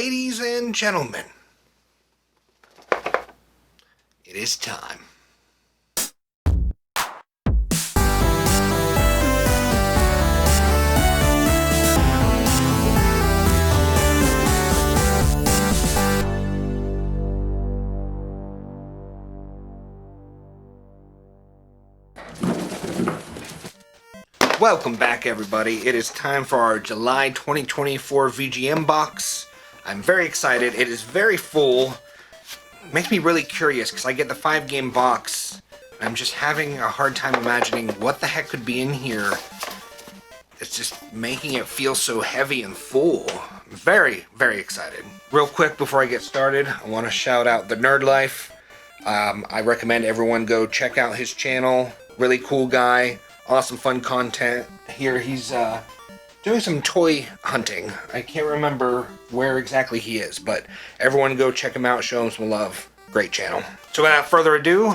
Ladies and gentlemen, it is time. Welcome back, everybody. It is time for our July 2024 VGM box. I'm very excited. It is very full. It makes me really curious because I get the 5-game box. I'm just having a hard time imagining what the heck could be in here. It's just making it feel so heavy and full. I'm very, very excited. Real quick before I get started, I want to shout out The Nerd Life. I recommend everyone go check out his channel. Really cool guy. Awesome fun content. Here he's doing some toy hunting. I can't remember where exactly he is, but everyone go check him out, show him some love. Great channel. So without further ado,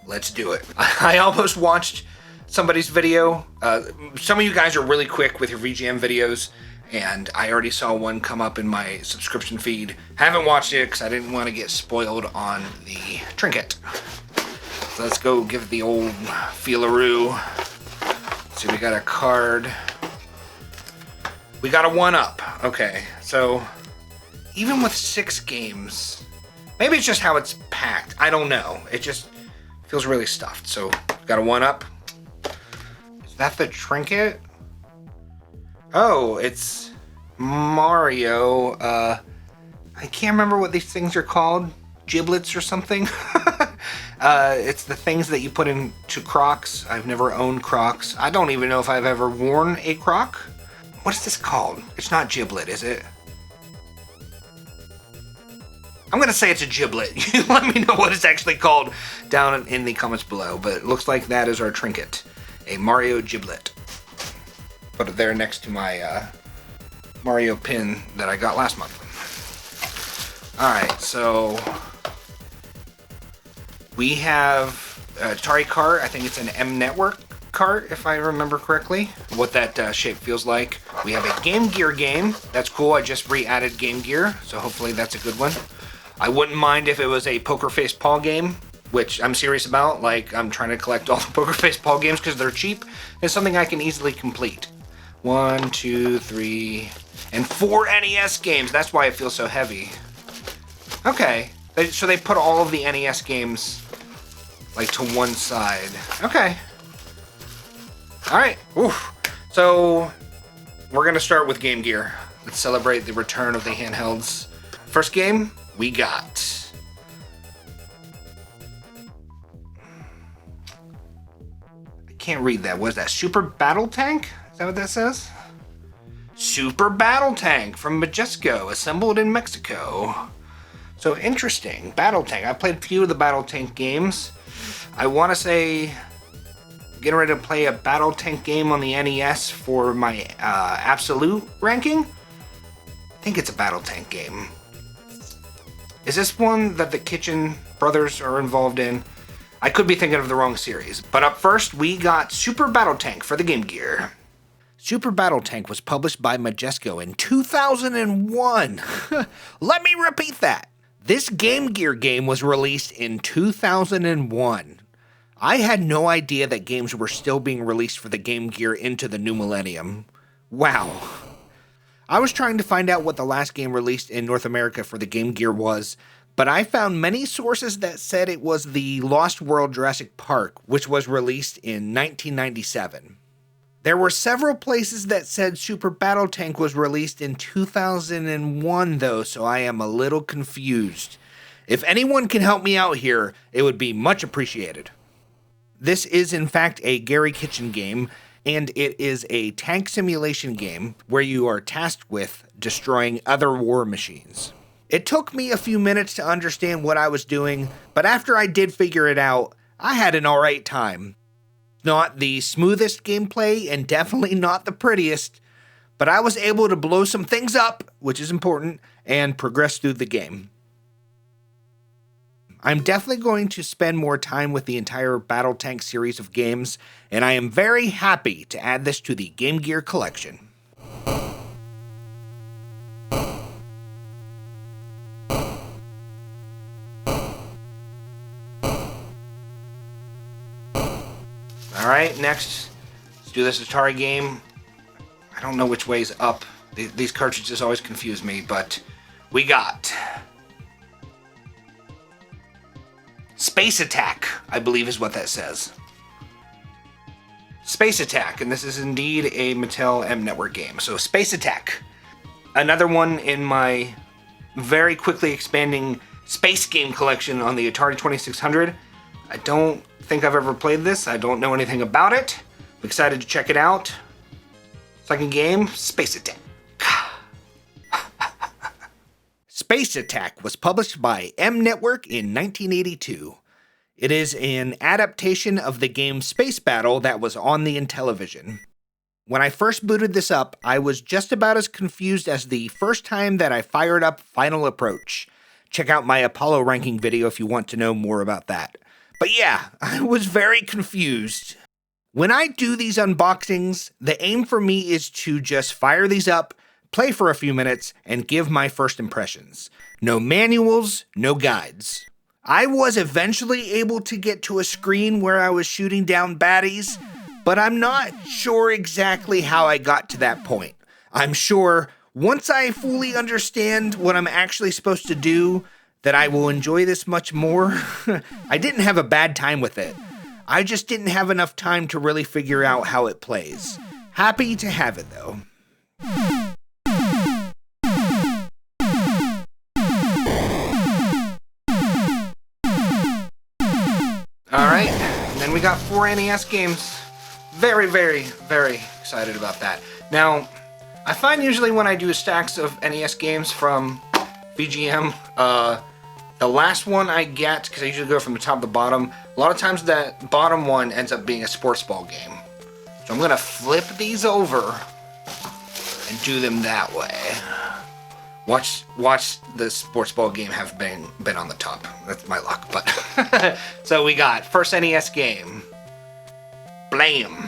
let's do it. I almost watched somebody's video. Some of you guys are really quick with your VGM videos, and I already saw one come up in my subscription feed. Haven't watched it because I didn't want to get spoiled on the trinket. So let's go give it the old feel-a-roo. See, we got a card. We got a 1-up. Okay, so even with 6 games, maybe it's just how it's packed. I don't know. It just feels really stuffed. So got a 1-up. Is that the trinket? Oh, it's Mario. I can't remember what these things are called. Giblets or something. It's the things that you put into Crocs. I've never owned Crocs. I don't even know if I've ever worn a Croc. What is this called? It's not giblet, is it? I'm gonna say it's a giblet. You let me know what it's actually called down in the comments below. But it looks like that is our trinket. A Mario giblet. Put it there next to my Mario pin that I got last month. Alright, so we have a Atari cart. I think it's an M Network cart, if I remember correctly. What that shape feels like. We have a Game Gear game. That's cool. I just re-added Game Gear, so hopefully that's a good one. I wouldn't mind if it was a Poker Face Paw game, which I'm serious about. Like, I'm trying to collect all the Poker Face Paw games because they're cheap. It's something I can easily complete. 1, 2, 3, and 4 NES games. That's why it feels so heavy. Okay, so they put all of the NES games like to one side. Okay. Alright. So we're gonna start with Game Gear. Let's celebrate the return of the handhelds. First game we got. I can't read that. What is that? Super Battle Tank? Is that what that says? Super Battle Tank from Majesco, assembled in Mexico. So interesting. Battle Tank. I've played a few of the Battle Tank games. I want to say getting ready to play a Battle Tank game on the NES for my absolute ranking. I think it's a Battle Tank game. Is this one that the Kitchen Brothers are involved in? I could be thinking of the wrong series. But up first, we got Super Battle Tank for the Game Gear. Super Battle Tank was published by Majesco in 2001. Let me repeat that. This Game Gear game was released in 2001. I had no idea that games were still being released for the Game Gear into the new millennium. Wow. I was trying to find out what the last game released in North America for the Game Gear was, but I found many sources that said it was the Lost World Jurassic Park, which was released in 1997. There were several places that said Super Battle Tank was released in 2001, though, so I am a little confused. If anyone can help me out here, it would be much appreciated. This is, in fact, a Gary Kitchen game, and it is a tank simulation game where you are tasked with destroying other war machines. It took me a few minutes to understand what I was doing, but after I did figure it out, I had an alright time. Not the smoothest gameplay, and definitely not the prettiest, but I was able to blow some things up, which is important, and progress through the game. I'm definitely going to spend more time with the entire Battle Tank series of games, and I am very happy to add this to the Game Gear collection. Alright, next, let's do this Atari game. I don't know which way's up. These cartridges always confuse me, but we got Space Attack, I believe is what that says. Space Attack, and this is indeed a Mattel M Network game. So Space Attack, another one in my very quickly expanding space game collection on the Atari 2600. I don't think I've ever played this. I don't know anything about it. I'm excited to check it out. Second game, Space Attack. Space Attack was published by M Network in 1982. It is an adaptation of the game Space Battle that was on the Intellivision. When I first booted this up, I was just about as confused as the first time that I fired up Final Approach. Check out my Apollo ranking video if you want to know more about that. But yeah, I was very confused. When I do these unboxings, the aim for me is to just fire these up, play for a few minutes, and give my first impressions. No manuals, no guides. I was eventually able to get to a screen where I was shooting down baddies, but I'm not sure exactly how I got to that point. I'm sure once I fully understand what I'm actually supposed to do, that I will enjoy this much more. I didn't have a bad time with it. I just didn't have enough time to really figure out how it plays. Happy to have it though. Alright, and then we got 4 NES games. Very, very, very excited about that. Now, I find usually when I do stacks of NES games from VGM, the last one I get, because I usually go from the top to the bottom, a lot of times that bottom one ends up being a sports ball game. So I'm going to flip these over and do them that way. Watch the sports ball game have been on the top. That's my luck. But so we got first NES game. Blam.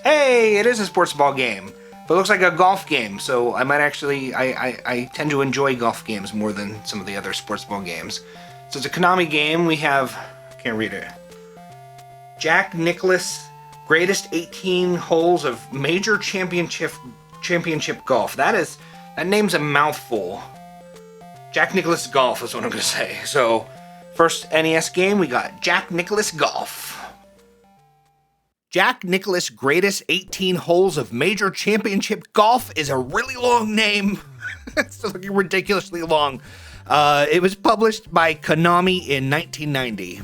Hey, it is a sports ball game. But it looks like a golf game, so I might actually, I tend to enjoy golf games more than some of the other sports ball games. So it's a Konami game. We have, I can't read it. Jack Nicklaus, greatest 18 holes of major championship golf. That name's a mouthful. Jack Nicklaus Golf is what I'm going to say. So first NES game, we got Jack Nicklaus Golf. Jack Nicklaus' greatest 18 holes of major championship golf is a really long name. It's looking ridiculously long. It was published by Konami in 1990.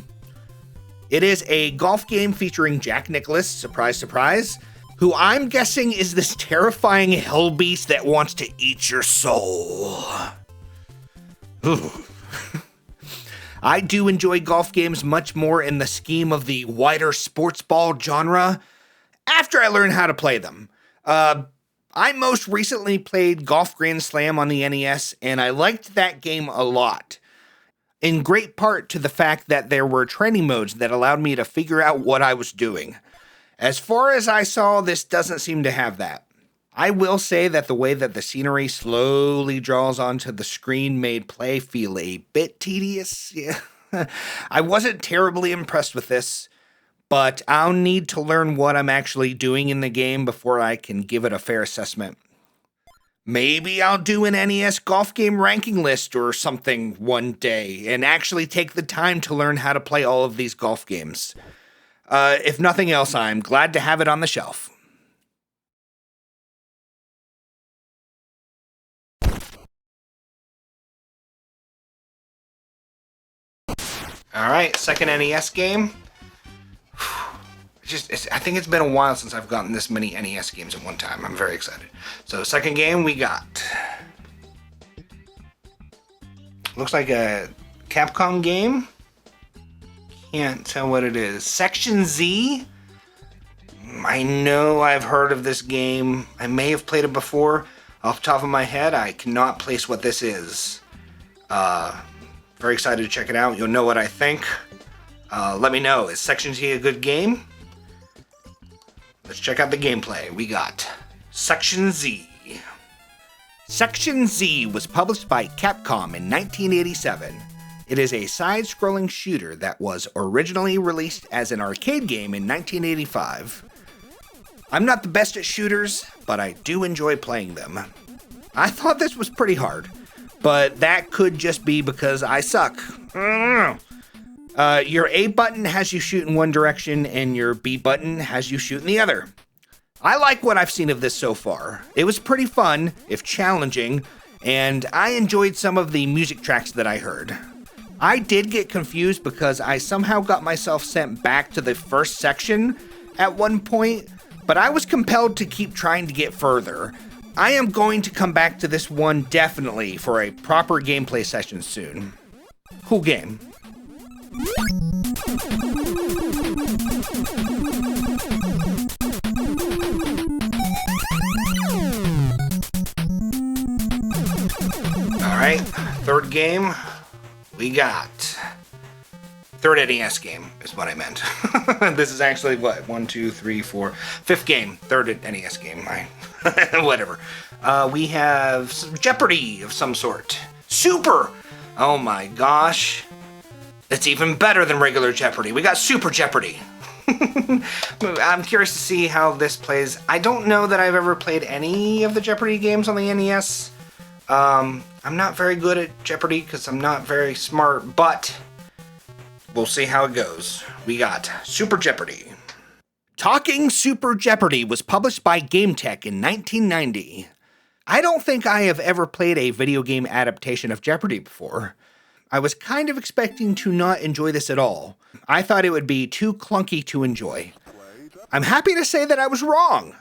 It is a golf game featuring Jack Nicklaus, surprise, surprise, who I'm guessing is this terrifying hellbeast that wants to eat your soul. I do enjoy golf games much more in the scheme of the wider sports ball genre after I learn how to play them. I most recently played Golf Grand Slam on the NES, and I liked that game a lot. In great part to the fact that there were training modes that allowed me to figure out what I was doing. As far as I saw, this doesn't seem to have that. I will say that the way that the scenery slowly draws onto the screen made play feel a bit tedious. Yeah. I wasn't terribly impressed with this, but I'll need to learn what I'm actually doing in the game before I can give it a fair assessment. Maybe I'll do an NES golf game ranking list or something one day and actually take the time to learn how to play all of these golf games. If nothing else, I'm glad to have it on the shelf. Alright, second NES game. I think it's been a while since I've gotten this many NES games at one time. I'm very excited. So second game we got. Looks like a Capcom game. Can't tell what it is. Section Z? I know I've heard of this game. I may have played it before. Off the top of my head, I cannot place what this is. Very excited to check it out. You'll know what I think. Let me know. Is Section Z a good game? Let's check out the gameplay. We got Section Z. Section Z was published by Capcom in 1987. It is a side-scrolling shooter that was originally released as an arcade game in 1985. I'm not the best at shooters, but I do enjoy playing them. I thought this was pretty hard, but that could just be because I suck. I don't know. Your A button has you shoot in one direction, and your B button has you shoot in the other. I like what I've seen of this so far. It was pretty fun, if challenging, and I enjoyed some of the music tracks that I heard. I did get confused because I somehow got myself sent back to the first section at one point, but I was compelled to keep trying to get further. I am going to come back to this one definitely for a proper gameplay session soon. Cool game. Alright, third game we got. Third NES game is what I meant. This is actually what? 1, 2, 3, 4. Fifth game. Third NES game. Whatever. We have Jeopardy of some sort. Super! Oh my gosh. It's even better than regular Jeopardy. We got Super Jeopardy. I'm curious to see how this plays. I don't know that I've ever played any of the Jeopardy games on the NES. I'm not very good at Jeopardy because I'm not very smart, but we'll see how it goes. We got Super Jeopardy. Talking Super Jeopardy was published by GameTech in 1990. I don't think I have ever played a video game adaptation of Jeopardy before. I was kind of expecting to not enjoy this at all. I thought it would be too clunky to enjoy. I'm happy to say that I was wrong.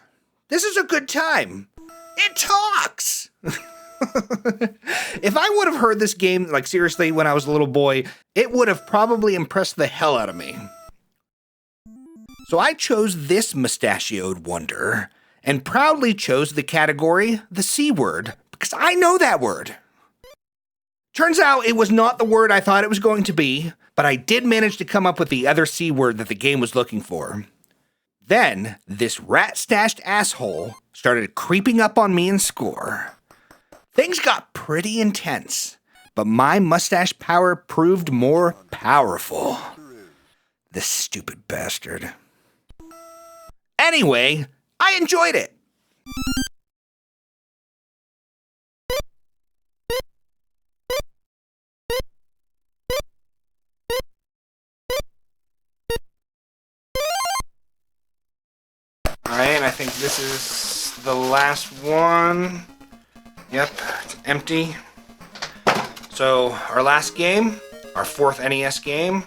This is a good time. It talks! If I would have heard this game, like seriously, when I was a little boy, it would have probably impressed the hell out of me. So I chose this mustachioed wonder, and proudly chose the category, the C word, because I know that word. Turns out it was not the word I thought it was going to be, but I did manage to come up with the other C word that the game was looking for. Then, this rat-stashed asshole started creeping up on me in score. Things got pretty intense, but my mustache power proved more powerful. This stupid bastard. Anyway, I enjoyed it. Alright, I think this is the last one. Yep, it's empty. So, our last game, our fourth NES game.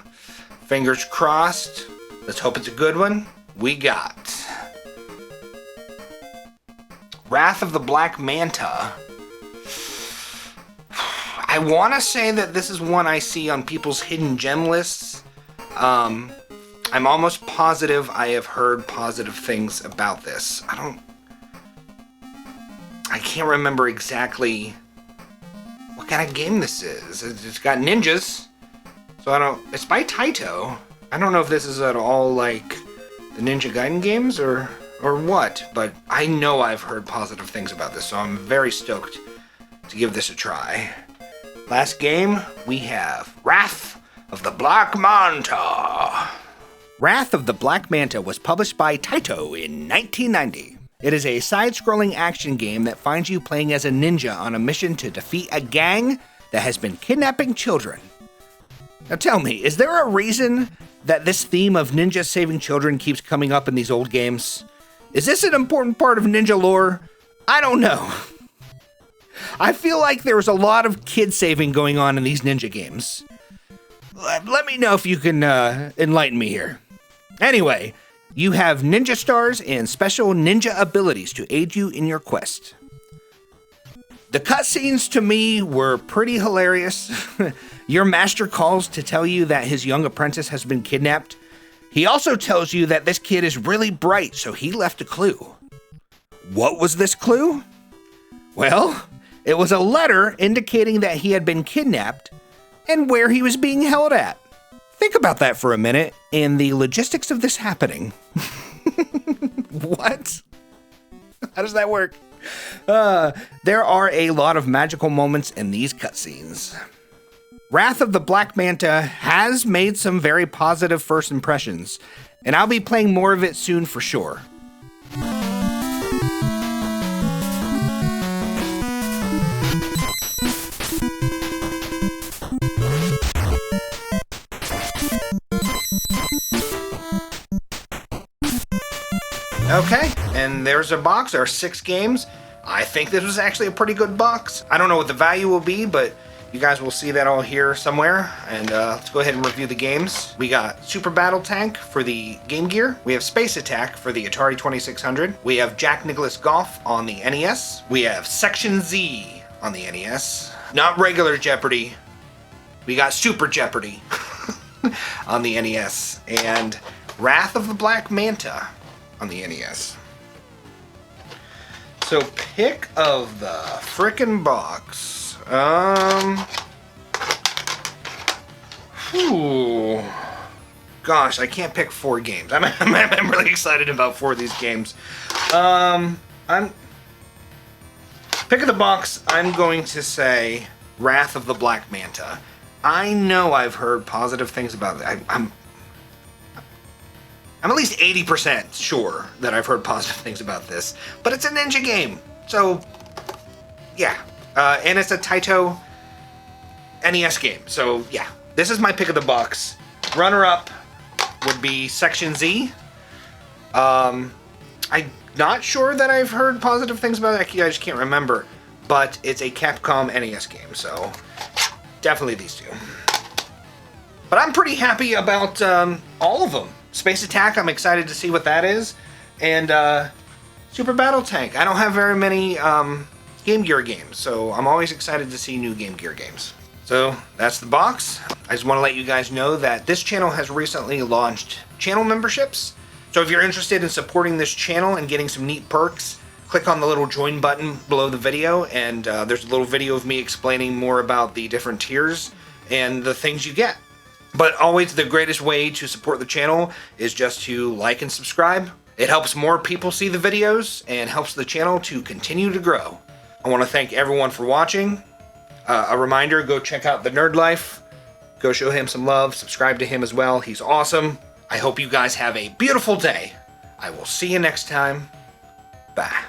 Fingers crossed. Let's hope it's a good one. We got Wrath of the Black Manta. I want to say that this is one I see on people's hidden gem lists. I'm almost positive I have heard positive things about this. I can't remember exactly what kind of game this is. It's got ninjas, so it's by Taito. I don't know if this is at all like the Ninja Gaiden games or what, but I know I've heard positive things about this, so I'm very stoked to give this a try. Last game, we have Wrath of the Black Manta. Wrath of the Black Manta was published by Taito in 1990. It is a side-scrolling action game that finds you playing as a ninja on a mission to defeat a gang that has been kidnapping children. Now tell me, is there a reason that this theme of ninja saving children keeps coming up in these old games? Is this an important part of ninja lore? I don't know. I feel like there's a lot of kid saving going on in these ninja games. Let me know if you can enlighten me here. Anyway, you have ninja stars and special ninja abilities to aid you in your quest. The cutscenes to me were pretty hilarious. Your master calls to tell you that his young apprentice has been kidnapped. He also tells you that this kid is really bright, so he left a clue. What was this clue? Well, it was a letter indicating that he had been kidnapped and where he was being held at. Think about that for a minute and the logistics of this happening. What? How does that work? There are a lot of magical moments in these cutscenes. Wrath of the Black Manta has made some very positive first impressions, and I'll be playing more of it soon for sure. Okay, and there's a box. There are 6 games. I think this was actually a pretty good box. I don't know what the value will be, but you guys will see that all here somewhere. And let's go ahead and review the games. We got Super Battle Tank for the Game Gear. We have Space Attack for the Atari 2600. We have Jack Nicklaus Golf on the NES. We have Section Z on the NES. Not regular Jeopardy. We got Super Jeopardy on the NES. And Wrath of the Black Manta on the NES. So pick of the frickin' box. Gosh, I can't pick 4 games. I'm really excited about 4 of these games. I'm pick of the box. I'm going to say Wrath of the Black Manta. I know I've heard positive things about it. I'm at least 80% sure that I've heard positive things about this, but it's a ninja game, so yeah. And it's a Taito NES game, so yeah. This is my pick of the box. Runner-up would be Section Z. I'm not sure that I've heard positive things about it. I just can't remember, but it's a Capcom NES game, so definitely these 2. But I'm pretty happy about all of them. Space Attack, I'm excited to see what that is. And Super Battle Tank. I don't have very many Game Gear games, so I'm always excited to see new Game Gear games. So that's the box. I just want to let you guys know that this channel has recently launched channel memberships. So if you're interested in supporting this channel and getting some neat perks, click on the little join button below the video, and there's a little video of me explaining more about the different tiers and the things you get. But always the greatest way to support the channel is just to like and subscribe. It helps more people see the videos and helps the channel to continue to grow. I want to thank everyone for watching. A reminder, go check out The Nerd Life. Go show him some love. Subscribe to him as well. He's awesome. I hope you guys have a beautiful day. I will see you next time. Bye.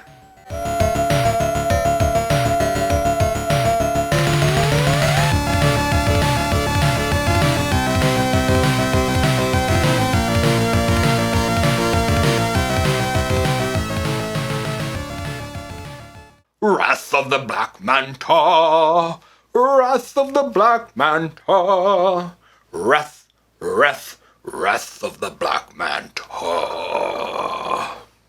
Wrath of the Black Manta, Wrath of the Black Manta, Wrath of the Black Manta.